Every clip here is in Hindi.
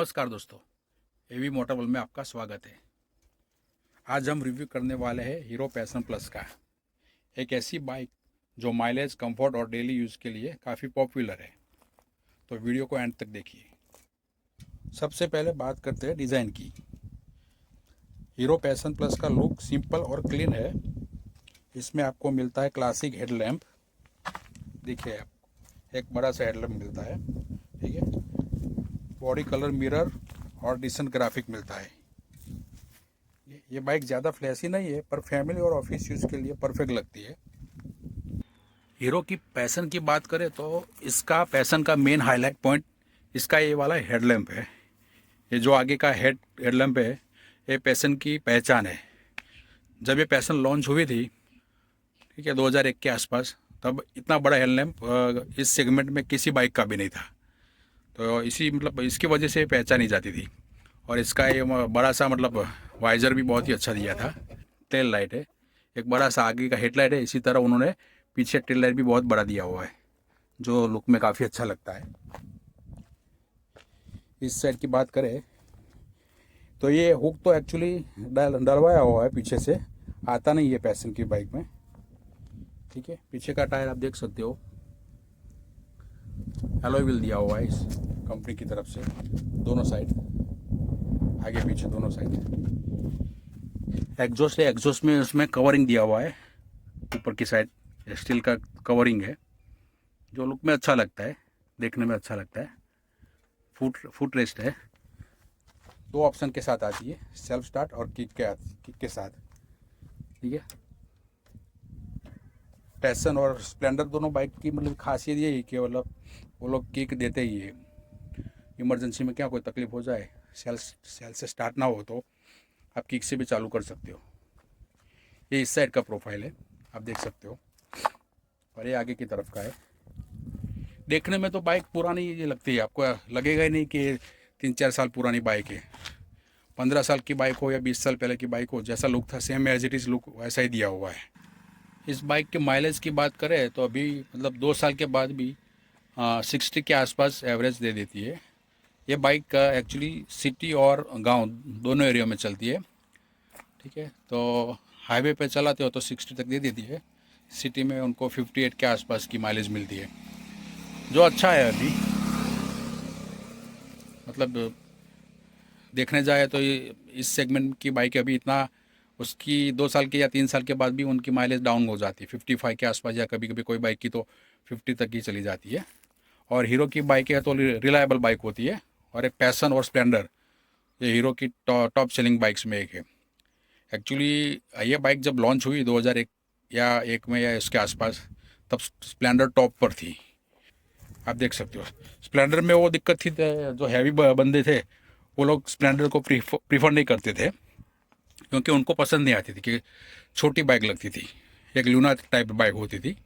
नमस्कार दोस्तों, एवी मोटरवर्ल्ड में आपका स्वागत है। आज हम रिव्यू करने वाले हैं हीरो पैशन प्लस का। एक ऐसी बाइक जो माइलेज, कंफर्ट और डेली यूज़ के लिए काफ़ी पॉपुलर है। तो वीडियो को एंड तक देखिए। सबसे पहले बात करते हैं डिज़ाइन की। हीरो पैशन प्लस का लुक सिंपल और क्लीन है। इसमें आपको मिलता है क्लासिक हेडलैम्प। देखिए आप, एक बड़ा सा हेडलैम्प मिलता है, ठीक है। बॉडी कलर मिरर और डिसेंट ग्राफिक मिलता है। ये बाइक ज़्यादा फ्लैशी नहीं है, पर फैमिली और ऑफिस यूज़ के लिए परफेक्ट लगती है। हीरो की पैशन की बात करें तो इसका पैशन का मेन हाईलाइट पॉइंट इसका ये वाला हेडलैम्प है। ये जो आगे का हेडलैम्प है, ये पैशन की पहचान है। जब ये पैशन लॉन्च हुई थी, ठीक है, 2001 के आसपास, तब इतना बड़ा हेडलैम्प इस सेगमेंट में किसी बाइक का भी नहीं था। तो इसी मतलब इसकी वजह से पहचानी जाती थी। और इसका ये बड़ा सा वाइज़र भी बहुत ही अच्छा दिया था। टेल लाइट है, एक बड़ा सा आगे का हेडलाइट है। इसी तरह उन्होंने पीछे टेल लाइट भी बहुत बड़ा दिया हुआ है, जो लुक में काफ़ी अच्छा लगता है। इस साइड की बात करें तो ये हुक तो एक्चुअली डलवाया हुआ है, पीछे से आता नहीं है पैशन की बाइक में, ठीक है। पीछे का टायर आप देख सकते हो, एलॉय व्हील दिया हुआ है इस कंपनी की तरफ से, दोनों साइड, आगे पीछे दोनों साइड। एग्जॉस्ट है, एग्जॉस्ट में उसमें कवरिंग दिया हुआ है, ऊपर की साइड स्टील का कवरिंग है, जो लुक में अच्छा लगता है, देखने में अच्छा लगता है। फुट रेस्ट है, दो ऑप्शन के साथ आती है, सेल्फ स्टार्ट और किक के साथ, ठीक है। पैशन और स्प्लेंडर दोनों बाइक की खासियत ये है कि वो लोग किक देते ही है। इमरजेंसी में क्या कोई तकलीफ हो जाए, सेल से स्टार्ट ना हो, तो आप किक से भी चालू कर सकते हो। ये इस साइड का प्रोफाइल है, आप देख सकते हो, और ये आगे की तरफ का है। देखने में तो बाइक पुरानी ये लगती है, आपको लगेगा ही नहीं कि 3-4 साल पुरानी बाइक है। 15 साल की बाइक हो या 20 साल पहले की बाइक हो, जैसा लुक था same as it is look वैसा ही दिया हुआ है। इस बाइक के माइलेज की बात करें तो अभी 2 साल के बाद भी 60 के आसपास एवरेज दे देती है। ये बाइक एक्चुअली सिटी और गांव दोनों एरिया में चलती है, ठीक है। तो हाईवे पे चलाते हो तो 60 तक दे देती है, सिटी में उनको 58 के आसपास की माइलेज मिलती है, जो अच्छा है। अभी देखने जाए तो ये इस सेगमेंट की बाइक अभी इतना, उसकी 2 साल के या 3 साल के बाद भी उनकी माइलेज डाउन हो जाती है 55 के आसपास, या कभी कभी कोई बाइक की तो 50 तक ही चली जाती है। और हीरो की बाइक है तो रिलायबल बाइक होती है। और एक पैशन और स्प्लेंडर, ये हीरो की टॉप सेलिंग बाइक्स में एक है। एक्चुअली ये बाइक जब लॉन्च हुई 2001 या 1 में या इसके आसपास, तब स्प्लेंडर टॉप पर थी, आप देख सकते हो। स्प्लेंडर में वो दिक्कत थी, जो हैवी बंदे थे वो लोग स्प्लेंडर को प्रीफर नहीं करते थे, क्योंकि उनको पसंद नहीं आती थी, कि छोटी बाइक लगती थी, एक लूना टाइप बाइक होती थी।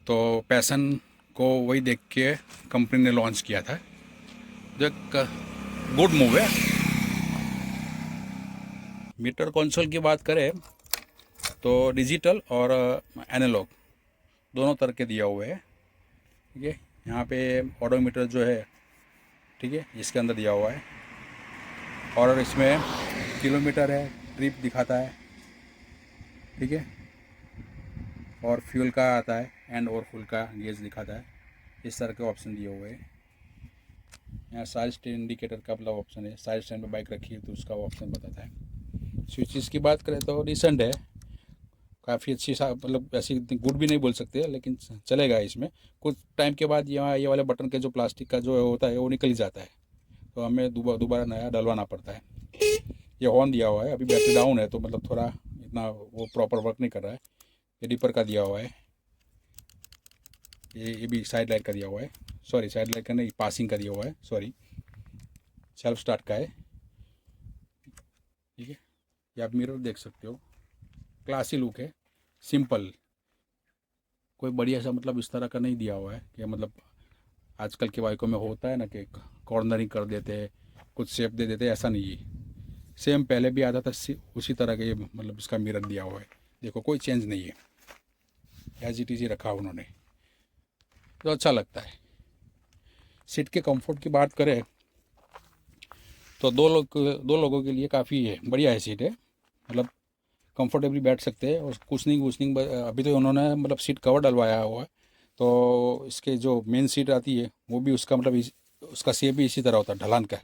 तो पैशन को वही देख के कंपनी ने लॉन्च किया था, जो एक गुड मूव है। मीटर कंसोल की बात करें तो डिजिटल और एनालॉग दोनों तरह के दिया हुए है, ठीक है। यहाँ पे ऑडोमीटर जो है, ठीक है, इसके अंदर दिया हुआ है। और इसमें किलोमीटर है, ट्रिप दिखाता है, ठीक है। और फ्यूल का आता है, एंड और फुल का गेज दिखाता है। इस तरह के ऑप्शन दिए हुए हैं। यहाँ साइड स्टैंड इंडिकेटर का ऑप्शन है, साइड स्टैंड पर बाइक रखी है तो उसका ऑप्शन बताता है। स्विचेस की बात करें तो डिसेंट है, काफ़ी अच्छी सा, ऐसी गुड भी नहीं बोल सकते, लेकिन चलेगा। इसमें कुछ टाइम के बाद यहाँ ये वाले बटन के जो प्लास्टिक का जो होता है वो निकल जाता है, तो हमें दोबारा नया डलवाना पड़ता है। ये हॉर्न दिया हुआ है, अभी बैटरी डाउन है तो थोड़ा इतना वो प्रॉपर वर्क नहीं कर रहा है। ये डिपर का दिया हुआ है, ये भी साइड लाइट का दिया हुआ है, सॉरी साइड लाइट का नहीं, पासिंग का दिया हुआ है, सॉरी। सेल्फ स्टार्ट का है, ठीक है। ये आप मिरर देख सकते हो, क्लासी लुक है, सिंपल, कोई बढ़िया सा इस तरह का नहीं दिया हुआ है कि आजकल के बाइकों में होता है ना कि कॉर्नरिंग कर देते हैं, कुछ शेप दे देते हैं, ऐसा नहीं है। सेम पहले भी आता था, उसी तरह का ये इसका मिरर दिया हुआ है। देखो कोई चेंज नहीं है, एज इट इज ही रखा उन्होंने, तो अच्छा लगता है। सीट के कंफर्ट की बात करें तो दो लोगों के लिए काफ़ी है, बढ़िया है सीट है, मतलब कंफर्टेबली बैठ सकते हैं। और कुशनिंग वुशनिंग अभी तो उन्होंने मतलब सीट कवर डलवाया हुआ है, तो इसके जो मेन सीट आती है वो भी उसका मतलब उसका शेप भी इसी तरह होता है, ढलान का।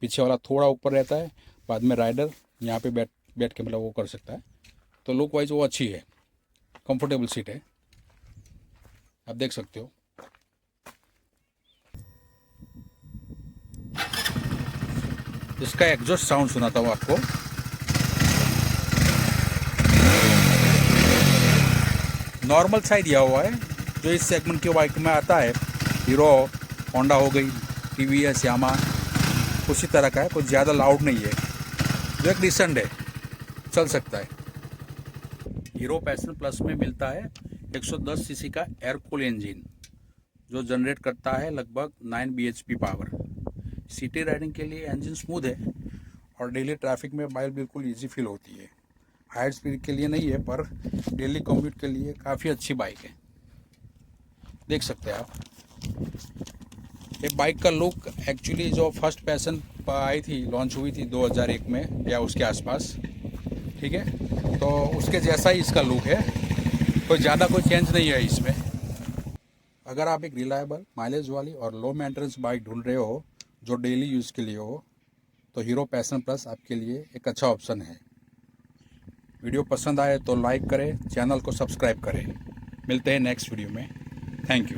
पीछे वाला थोड़ा ऊपर रहता है, बाद में राइडर यहाँ पे बैठ बैठ के मतलब वो कर सकता है। तो लुक वाइज वो अच्छी है, कंफर्टेबल सीट है, आप देख सकते हो। इसका एग्जॉस्ट साउंड सुनाता हूँ आपको। नॉर्मल साइज दिया हुआ है जो इस सेगमेंट के बाइक में आता है। हीरो होंडा हो गई, टीवीएस, यामा, उसी तरह का है, कुछ ज़्यादा लाउड नहीं है, जो एक डिसेंट है, चल सकता है। हीरो पैशन प्लस में मिलता है 110 सीसी का एयर कूल इंजन, जो जनरेट करता है लगभग 9 bhp पावर। सिटी राइडिंग के लिए इंजन स्मूथ है और डेली ट्रैफिक में बाइक बिल्कुल इजी फील होती है। हाई स्पीड के लिए नहीं है, पर डेली कम्यूट के लिए काफ़ी अच्छी बाइक है, देख सकते हैं आप। ये बाइक का लुक एक्चुअली जो फर्स्ट पैशन आई थी, लॉन्च हुई थी 2001 में या उसके आसपास, ठीक है, तो उसके जैसा ही इसका लुक है, कोई ज़्यादा कोई चेंज नहीं है इसमें। अगर आप एक रिलायबल, माइलेज वाली और लो मेंटेनेंस बाइक ढूंढ रहे हो जो डेली यूज़ के लिए हो, तो हीरो पैशन प्लस आपके लिए एक अच्छा ऑप्शन है। वीडियो पसंद आए तो लाइक करें, चैनल को सब्सक्राइब करें। मिलते हैं नेक्स्ट वीडियो में। Thank you.